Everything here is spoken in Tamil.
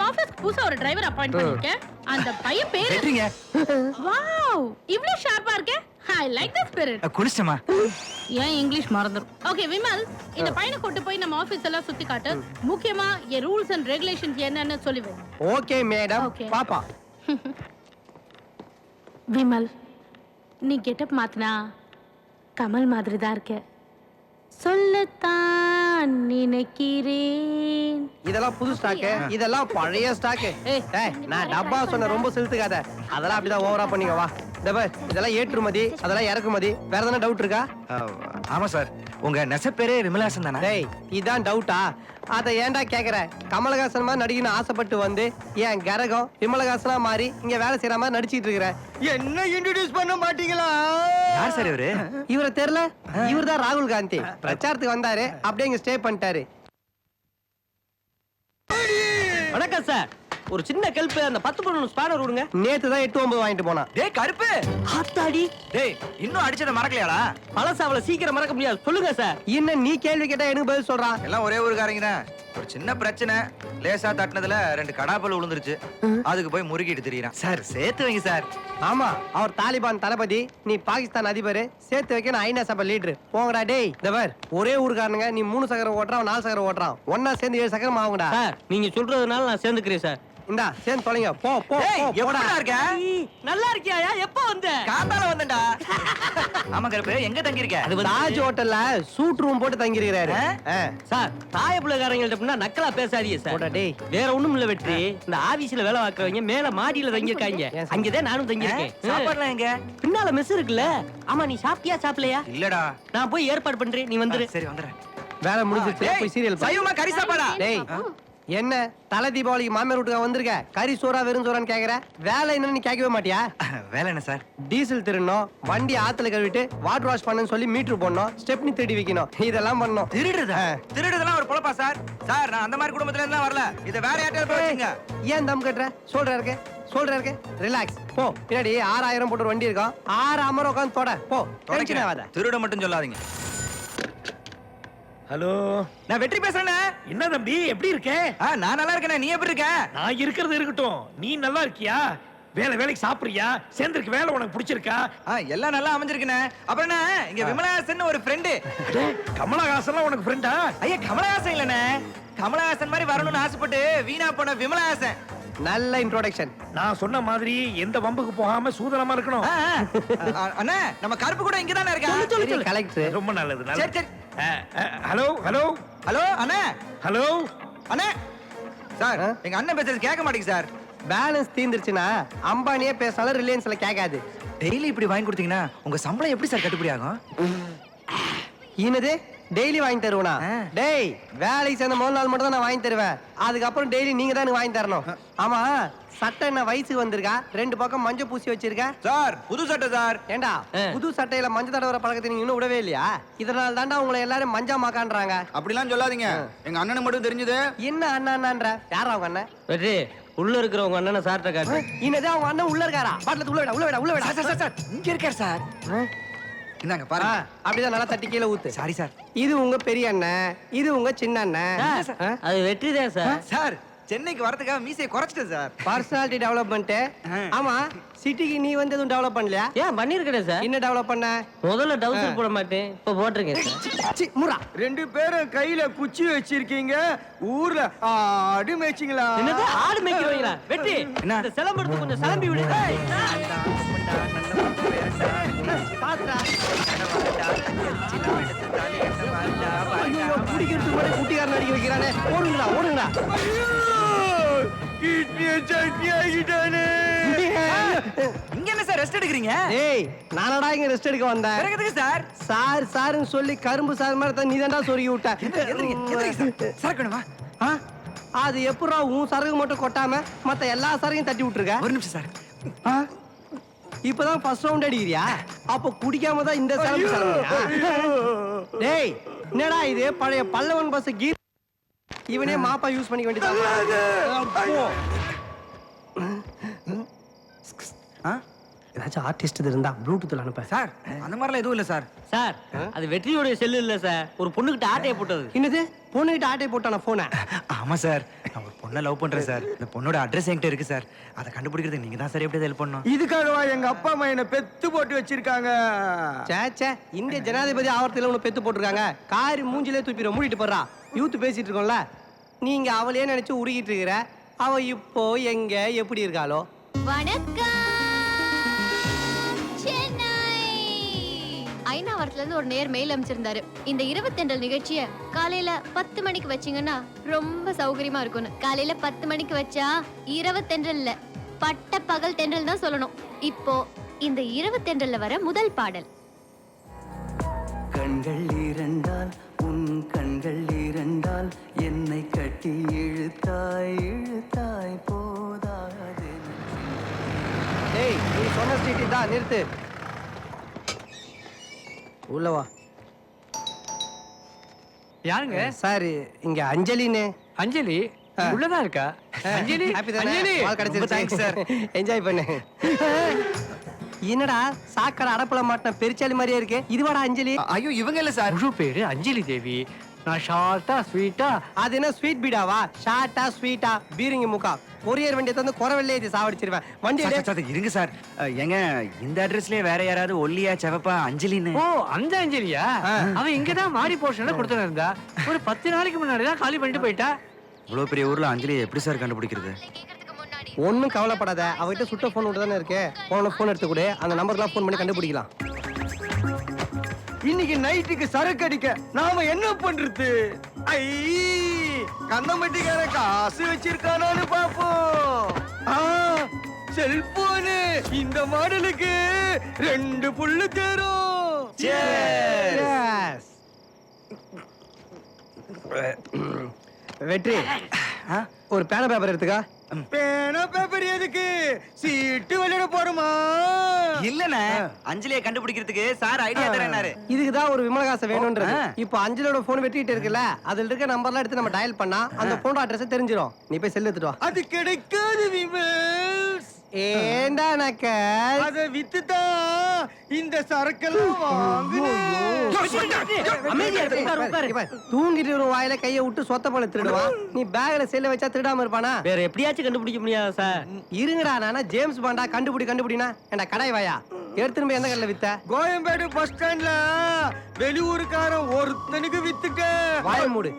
ஆபீஸ்க்கு புதுசா ஒரு டிரைவர் அப்பாயிண்ட் பண்ணிருக்கேன். அந்த பையன் பேரு வெட்றீங்க. வாவ், இவ்ளோ ஷார்ப்பா இருக்கே. I like the spirit. குளிச்சமா? ஏன் இங்கிலீஷ் மறந்துரும். ஓகே விமல், இந்த பையனை கூட்டி போய் நம்ம ஆபீஸ் எல்லாம் சுத்தி காட்டு. முக்கியமா ஏ ரூல்ஸ் அண்ட் ரெகுலேஷன்ஸ் என்னன்னு சொல்லுவே. Okay madam. Okay. பாப்பா. விமல், நீ கெட்டப் மாத்தினா கமல் மாதிரி தான் இருக்க. சொல்லத்தான் நினைக்கிறேன். இதெல்லாம் புது ஸ்டாக், இதெல்லாம் பழைய ஸ்டாக். நான் டப்பா சொன்ன ரொம்ப செலுத்துக்காத. அதெல்லாம் அப்படிதான் ஓவரா பண்ணீங்க. வா இதெல்லாம் ஏற்றுமதி, அதெல்லாம் இறக்குமதி. வேற எதனா டவுட் இருக்கா? ஆமா சார், உங்க நெசப்பேரே விமலாசன் தானே? டேய், இதான் டவுட்டா? அத ஏன்டா கேக்குற? கமலஹாசன் மாதிரி நடிக்கணும்னு ஆசைப்பட்டு வந்து ஏன் கரகம் விமலஹாசனா மாறி இங்க வேலை செய்யற மாதிரி நடிச்சிட்டு இருக்கிற. என்ன இன்ட்ரோடியூஸ் பண்ண மாட்டீங்களா? யார் சார் இவரு? இவரை தெரியல? இவர்தான் ராகுல் காந்தி. பிரச்சாரத்துக்கு வந்தாரு, அப்படியே இங்க ஸ்டே பண்ணிட்டாரு. வணக்கம் சார், ஒரு சின்ன கெல்ப், அந்த 10 பொண்ணு ஸ்பானர் விடுங்க. நேத்து தான் 8-9 வாங்கிட்டு போனா. டேய் கருப்பு, ஆத்தாடி, டேய் இன்னும் அடிச்சத மறக்கலையாடா? பழச அவள சீக்கிரம் மறக்க முடியாது. சொல்லுங்க சார். என்ன நீ கேள்வி கேட்டா எனக்கு பதில் சொல்றான்? எல்லாம் ஒரே ஊருக்காரங்க தான். ஒரு சின்ன பிரச்சனை, லேசா தட்டினதுல 2 கடாப்பல் விழுந்துருச்சு. அதுக்கு போய் முறுக்கிட்டு திரியறான். சார் சேர்த்து வைங்க சார். ஆமா, அவர் தாலிபான் தளபதி, நீ பாகிஸ்தான் அதிபர். சேர்த்து வைக்க நான் ஐநா சபை லீடர். போங்கடா டேய். தவர் ஒரே ஊருக்காரனுங்க. நீ 3 சக்கரம் ஓட்டுறான், 4 சக்கரம் ஓட்டுறான். ஒன்னா சேர்ந்து 7 சக்கரம் ஆகுங்கடா. சார் நீங்க சொல்றதுனால நான் சேர்ந்துக்கிறேன் சார். இந்தா சேர்ந்து தொலைங்க. போ போ டேய் போ, எப்படா போடா. இருக்க? நல்லா இருக்கியா? எப்ப வந்த? காத்தால வந்தேன்டா. ஆமா கருப்பு, எங்க தங்கி இருக்க? அது வந்து- தாஜ் ஹோட்டல்ல சூட் ரூம் போட்டு தங்கி இருக்கிறாரு. சார் தாய பிள்ளைக்காரங்கள்ட்ட அப்படின்னா நக்கலா பேசாதீங்க சார். போடா டேய். வேற ஒண்ணும் இல்ல வெற்றி, இந்த ஆபீஸ்ல வேலை பார்க்கறவங்க மேல மாடியில தங்கி இருக்காங்க. ஏன் சார்? அங்கதான் நானும் தங்கி இருக்கேன். சாப்பாடுலாம் எங்க? பின்னால மெஸ் இருக்குல்ல. ஆமா, நீ சாப்பிட்டியா சாப்பிடலையா? இல்லடா. நான் போய் ஏற்பாடு பண்றேன், நீ வந்துரு. சரி வந்துறேன். வேலை முடிஞ்சிருச்சு. டேய், போய் சீரியல் பாரு. சைவமா கறி சாப்பாடா? டேய், என்ன தலை தீபாவளிக்கு மாமியார் வீட்டுக்கு வந்திருக்க? கறி சோறா வெறும் சோறான்னு கேக்குற? வேலை என்னன்னு நீ கேட்கவே மாட்டியா? வேலை என்ன சார்? டீசல் திருடணும், வண்டி ஆத்துல கழுவிட்டு வாட்டர் வாஷ் பண்ணு சொல்லி மீட்டர் போடணும், ஸ்டெப்னி திருடி வைக்கணும். இதெல்லாம் பண்ணணும். திருடுறதா? திருடுறதெல்லாம் ஒரு பொழப்பா சார்? சார் நான் அந்த மாதிரி குடும்பத்துல இருந்து வரல. இத வேற யார்ட்ட போய் வச்சுங்க. ஏன் தம் கட்டுற? சொல்ற இருக்கு. ரிலாக்ஸ். போ, பின்னாடி 6000 போட்டு ஒரு வண்டி இருக்கும். 6 அமர உட்காந்து தொட. போ, டென்ஷன் ஆகாத. திருட மட்டும் சொல்லாதீங்க. ஹலோ, நான் வெற்றி பேசுறேனே. என்ன தம்பி, எப்படி இருக்க? நான் நல்லா இருக்கேனே, நீ எப்படி இருக்க? நான் இருக்கிறது இருக்கட்டும், நீ நல்லா இருக்கியா? வேலைக்கு சாப்பிடுறியா? சேர்ந்திருக்கு வேலை உனக்கு பிடிச்சிருக்கா? எல்லாம் நல்லா அமைஞ்சிருக்குனே. அப்புறம் என்ன, இங்க விமலஹாசன் ஒரு ஃப்ரெண்ட். கமலஹாசன் உனக்கு ஃப்ரெண்டா? ஐயா கமலஹாசன் இல்லனே, கமலஹாசன் மாதிரி வரணும்னு ஆசைப்பட்டு வீணா போன விமலஹாசன். நல்ல இன்ட்ரோடக்ஷன். நான் சொன்ன மாதிரி எந்த வம்புக்கு போகாம சூதனமா இருக்கணும். அண்ணா நம்ம கருப்பு கூட இங்க தானே இருக்கா? கலெக்டர். ரொம்ப நல்லது. சரி சரி. ஹலோ ஹலோ ஹலோ அண்ணா. ஹலோ அண்ணா சார், எங்க அண்ணன் பேசுறது கேட்க மாட்டேங்குது சார். பேலன்ஸ் தீந்துருச்சுன்னா அம்பானியே பேசினாலும் ரிலையன்ஸ்ல கேட்காது. டெய்லி இப்படி வாங்கி கொடுத்தீங்கன்னா உங்க சம்பளம் எப்படி சார் கட்டுப்படி ஆகும்? என்னது டெய்லி வாங்கி தருவனா? டேய், வேலைக்கு சேர்ந்த முதல் நாள் மட்டும் தான் நான் வாங்கி தருவேன். அதுக்கப்புறம் டெய்லி நீங்க தான் எனக்கு வாங்கி தரணும். ஆமா, சட்டை என்ன வயசுக்கு வந்திருக்கா? 2 பக்கம் மஞ்சள் பூசி வச்சிருக்க. சார் புது சட்டை சார். ஏண்டா, புது சட்டையில மஞ்சள் தடவர பழக்கத்தை நீங்க இன்னும் விடவே இல்லையா? இதனால தாண்டா உங்களை எல்லாரும் மஞ்சா மாக்கான்றாங்க. அப்படிலாம் சொல்லாதீங்க, எங்க அண்ணனுக்கு மட்டும் தெரிஞ்சது. என்ன அண்ணான்ற? யாரா அவங்க அண்ணன்? வெற்றி, உள்ள இருக்கிறவங்க அண்ணனை சார்ட்ட காட்டு. இன்னதே அவங்க அண்ணன் உள்ள இருக்காரா? பாட்டில உள்ள விட. சார் இங்க இருக்கார் சார். இந்தாங்க பாருங்க. அப்படிதான் நல்லா தட்டி கீழே ஊத்து. Sorry sir. இது உங்க பெரிய அண்ணன், இது உங்க சின்ன அண்ணன். அது வெற்றி தான் சார். சார் சென்னைக்கு வரதுக்காக மீசையை குறைச்சிட்டேன் சார். Personality development. ஆமா, சிட்டிக்கு நீ வந்து எதுவும் டெவலப் பண்ணலையா? ஏன் பண்ணிருக்கேன் சார். என்ன டெவலப் பண்ண? முதல்ல டவுசர் போட மாட்டேன், இப்ப போட்டிருக்கேன் சார். முறா 2 பேரும் கையில குச்சி வச்சிருக்கீங்க. ஊர்ல ஆடு மேய்ச்சிங்களா? என்னது ஆடு மேய்க்கிறவங்களா? வெற்றி, என்ன? இந்த சிலம்பு எடுத்து கொஞ்சம் சிலம்பி விடு. பாத்துடா. குடிக்கிறதுக்கு முன்னாடி குட்டிக்காரன் அடிக்க வைக்கிறானே. ஓடுங்கடா. கிட்னியை சட்னி ஆகிட்டானே. இங்க என்ன சார் ரெஸ்ட் எடுக்கிறீங்க? ஏய், நானடா இங்க ரெஸ்ட் எடுக்க வந்தேன். எதுக்கு சார்? சாருன்னு சொல்லி கரும்பு சார் மாதிரி நீ தான்டா சொருகி விட்ட. சரக்கு வேணுமா? அது எப்படா உன் சரகு மட்டும் கொட்டாம மத்த எல்லா சரகையும் தட்டி விட்டுருக்க? ஒரு நிமிஷம் சார். இப்பதான் ஃபர்ஸ்ட் ரவுண்ட் அடிக்கிறியா? அப்ப குடிக்காம தான் இந்த சரகு. டேய், என்னடா இது? பழைய பல்லவன் பஸ் கீர். இவனே மாப்பா யூஸ் பண்ணிக்க வேண்டியது. ஏதாச்சும் ஆர்டிஸ்ட் இருந்தா ப்ளூடூத்ல அனுப்ப. சார் அந்த மாதிரிலாம் எதுவும் இல்ல சார். சார் அது வெற்றியோட செல்லு இல்ல சார், ஒரு பொண்ணுகிட்ட ஆட்டைய போட்டது. என்னது பொண்ணுகிட்ட ஆட்டை போட்டான போனை? ஆமா சார், நான் ஒரு பொண்ணை லவ் பண்றேன் சார். இந்த பொண்ணோட அட்ரஸ் என்கிட்ட இருக்கு சார். அதை கண்டுபிடிக்கிறது நீங்க தான் சார் எப்படி ஹெல்ப் பண்ணணும். இதுக்காகவா எங்க அப்பா அம்மா என்ன பெத்து போட்டு வச்சிருக்காங்க? சேச்சே, இந்திய ஜனாதிபதி ஆவரத்துல ஒண்ணு பெத்து போட்டிருக்காங்க. காரி மூஞ்சிலே தூப்பிட மூடிட்டு போறா. யூத் பேசிட்டு இருக்கோம்ல, நீங்க அவளையே நினைச்சு உருகிட்டு இருக்கிற. அவ இப்போ எங்க எப்படி இருக்காளோ? வணக்கம் சென்னை. ஐநாவரத்துல இருந்து ஒரு நேர் மெயில் அனுப்பிச்சிருந்தாரு. இந்த 22 நிகழ்ச்சிய காலையில 10 மணிக்கு வச்சீங்கன்னா ரொம்ப சௌகரியமா இருக்கும்னு. காலையில 10 மணிக்கு வச்சா 22 இல்ல, பட்ட பகல் தென்றல் தான் சொல்லணும். இப்போ இந்த 22 வர முதல் பாடல். கண்கள் இரண்டால் உன் கண்கள் இரண்டால் என்னை கட்டி இழுத்தாய் இழுத்தாய் போதாது. டேய், நீ சொன்ன ஸ்ட்ரீட் தான், நிறுத்து. உள்ள வா. யாருங்க சார், இங்க அஞ்சலினே. அஞ்சலி உள்ளதா இருக்கா? அஞ்சலி ஹாப்பி தானே? அஞ்சலி பால் ரொம்ப thanks கிடைச்சிருச்சு சார். என்ஜாய் பண்ணு. என்னடா சாக்கடை அடப்புல மாட்டின பெருச்சாலி மாதிரியே இருக்கு. இதுவாடா அஞ்சலி? ஐயோ இவங்க இல்ல சார். முழு பேரு அஞ்சலி தேவி. நான் ஷார்ட்டா ஸ்வீட்டா. அது என்ன ஸ்வீட் பீடாவா? ஷார்ட்டா ஸ்வீட்டா பீரிங்க முக்கா. கொரியர் வண்டியை தந்து குறவெல்லே இது சாவடிச்சிருவேன். வண்டி சார், எடு. சார், சார், இருங்க சார். ஏங்க இந்த அட்ரஸ்லயே வேற யாராவது ஒல்லியா செவப்பா அஞ்சலின்னு? ஓ அந்த அஞ்சலியா? அவன் இங்கதான் மாடி போர்ஷன்ல கொடுத்துட்டு இருந்தா. ஒரு 10 நாளைக்கு முன்னாடி தான் காலி பண்ணிட்டு போயிட்டா. இவ்வளவு பெரிய ஊர்ல அஞ்சலியை எப்படி சார் கண்டுபிடிக்கிறது? ஒன்னும் கவலைப்படாத, அவகிட்ட சுட்ட போன் விட்டு தானே இருக்கு. போன் எடுத்து கொடு, அந்த நம்பர்லாம் போன் பண்ணி கண்டுபிடிக்கலாம். இன்னைக்கு நைட்டுக்கு சரக்கு அடிக்க நாம என்ன பண்றது? ஐ கண்ணமட்டிக்கார காசு வச்சிருக்கானான்னு பாப்போம். செல்போனு இந்த மாடலுக்கு 2 புல்லு தரும். Yes. வெற்றி, ஒரு பேன பேப்பர் எடுத்துக்கா. பேனா பேப்பர் எதுக்கு? சீட்டு விளையாட போறோமா? இல்லண்ணே, அஞ்சலியை கண்டுபிடிக்கிறதுக்கு சார் ஐடியா தரேனாரு. இதுக்கு தான் ஒரு விமலகாசம் வேணும்ன்றது. ஆ. இப்போ அஞ்சலோட போன் வெட்டிட்டு இருக்குல்ல, அதுல இருக்க நம்பர்லாம் எடுத்து நம்ம டயல் பண்ணா அந்த போன் அட்ரஸ் தெரிஞ்சிரும். நீ போய் செல் எடுத்துட்டு வா. அது கிடைக்காது விமல்ஸ். ஏண்டா நக்கல்? அத வித்துதான் இந்த சரக்கெல்லாம் வாங்குறேன். அமைதியா இரு, உட்காரு, உட்காரு. இப்ப தூங்கிட்டு ஒரு வாயில கைய விட்டு சொத்த போல திருடுவான். நீ பேக்ல செல்ல வச்சா திருடாம இருப்பானா? வேற எப்படியாச்சும் கண்டுபிடிக்க முடியாதா சார்? இருங்கடா, நானா ஜேம்ஸ் பாண்டா கண்டுபிடினா என்ன கடாய் வாயா? எடுத்துட்டு போய் எந்த கடையில வித்த? கோயம்பேடு பஸ் ஸ்டாண்ட்ல வெளியூருக்காரன் ஒருத்தனுக்கு வித்துக்க. வாய மூடு.